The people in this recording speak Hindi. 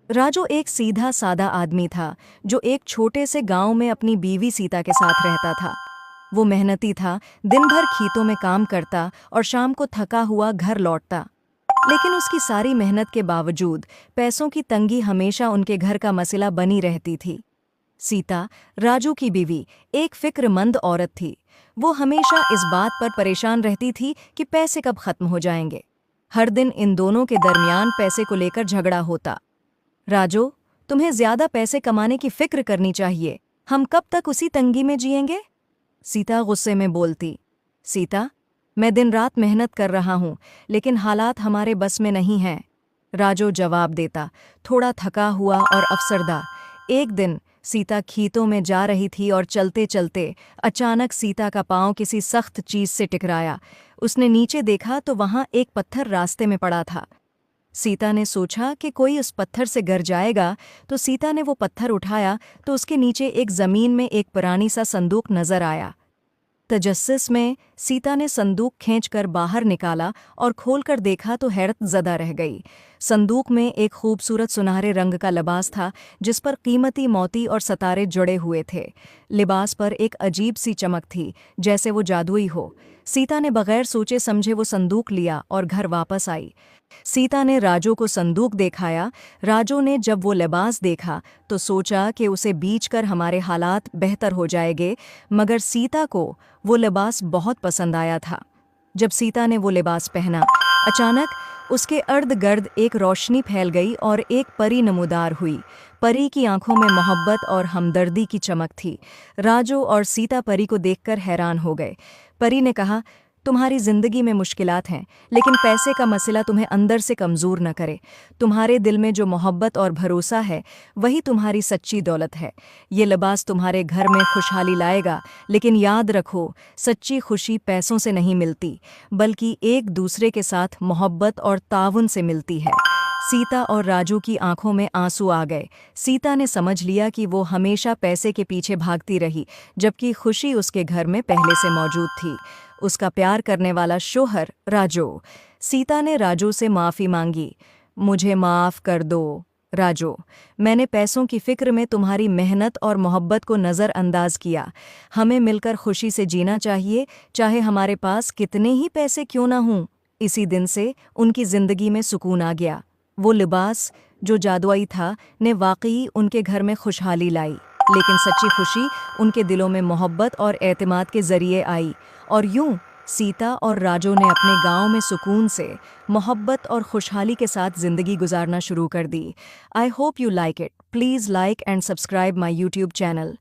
राजू एक सीधा सादा आदमी था जो एक छोटे से गांव में अपनी बीवी सीता के साथ रहता था। वो मेहनती था, दिन भर खेतों में काम करता और शाम को थका हुआ घर लौटता। लेकिन उसकी सारी मेहनत के बावजूद पैसों की तंगी हमेशा उनके घर का मसला बनी रहती थी। सीता, राजू की बीवी, एक फिक्रमंद औरत थी। वो हमेशा इस बात पर परेशान रहती थी कि पैसे कब खत्म हो जाएंगे। हर दिन इन दोनों के दरमियान पैसे को लेकर झगड़ा होता। राजू, तुम्हें ज्यादा पैसे कमाने की फिक्र करनी चाहिए। हम कब तक उसी तंगी में जिएंगे? सीता गुस्से में बोलती। सीता, मैं दिन रात मेहनत कर रहा हूं, लेकिन हालात हमारे बस में नहीं हैं। राजू जवाब देता, थोड़ा थका हुआ और अफसरदा। एक दिन सीता खेतों में जा रही थी और चलते चलते अचानक सीता का पांव किसी सख्त चीज से टकराया। उसने नीचे देखा तो वहां एक पत्थर रास्ते में पड़ा था। सीता ने सोचा कि कोई उस पत्थर से गिर जाएगा, तो सीता ने वो पत्थर उठाया तो उसके नीचे एक जमीन में एक पुरानी सा संदूक नजर आया। तजस्सुस में सीता ने संदूक खींचकर बाहर निकाला और खोलकर देखा तो हैरत ज़दा रह गई। संदूक में एक खूबसूरत सुनहरे रंग का लिबास था जिस पर कीमती मोती और सितारे जुड़े हुए थे। लिबास पर एक अजीब सी चमक थी, जैसे वो जादुई हो। सीता ने बगैर सोचे समझे वो संदूक लिया और घर वापस आई। सीता ने राजू को संदूक दिखाया। राजू ने जब वो लिबास देखा तो सोचा कि उसे बेचकर हमारे हालात बेहतर हो जाएंगे, मगर सीता को वो लिबास बहुत पसंद आया था। जब सीता ने वो लिबास पहना, अचानक उसके अर्द गिर्द एक रोशनी फैल गई और एक परी नमूदार हुई। परी की आंखों में मोहब्बत और हमदर्दी की चमक थी। राजू और सीता परी को देखकर हैरान हो गए। परी ने कहा, तुम्हारी जिंदगी में मुश्किलात हैं, लेकिन पैसे का मसला तुम्हें अंदर से कमज़ोर न करे। तुम्हारे दिल में जो मोहब्बत और भरोसा है, वही तुम्हारी सच्ची दौलत है। ये लिबास तुम्हारे घर में खुशहाली लाएगा, लेकिन याद रखो, सच्ची खुशी पैसों से नहीं मिलती, बल्कि एक दूसरे के साथ मोहब्बत और ताउन से मिलती है। सीता और राजू की आंखों में आंसू आ गए। सीता ने समझ लिया कि वो हमेशा पैसे के पीछे भागती रही, जबकि खुशी उसके घर में पहले से मौजूद थी। उसका प्यार करने वाला शोहर राजू। सीता ने राजू से माफ़ी मांगी। मुझे माफ़ कर दो राजू, मैंने पैसों की फिक्र में तुम्हारी मेहनत और मोहब्बत को नज़रअंदाज किया। हमें मिलकर खुशी से जीना चाहिए, चाहे हमारे पास कितने ही पैसे क्यों ना हों। इसी दिन से उनकी ज़िंदगी में सुकून आ गया। वो लिबास जो जादुई था ने वाकई उनके घर में खुशहाली लाई, लेकिन सच्ची खुशी उनके दिलों में मोहब्बत और एतमाद के ज़रिए आई। और यूं सीता और राजू ने अपने गांव में सुकून से, मोहब्बत और खुशहाली के साथ ज़िंदगी गुजारना शुरू कर दी। I hope you like it. Please like and subscribe my YouTube channel.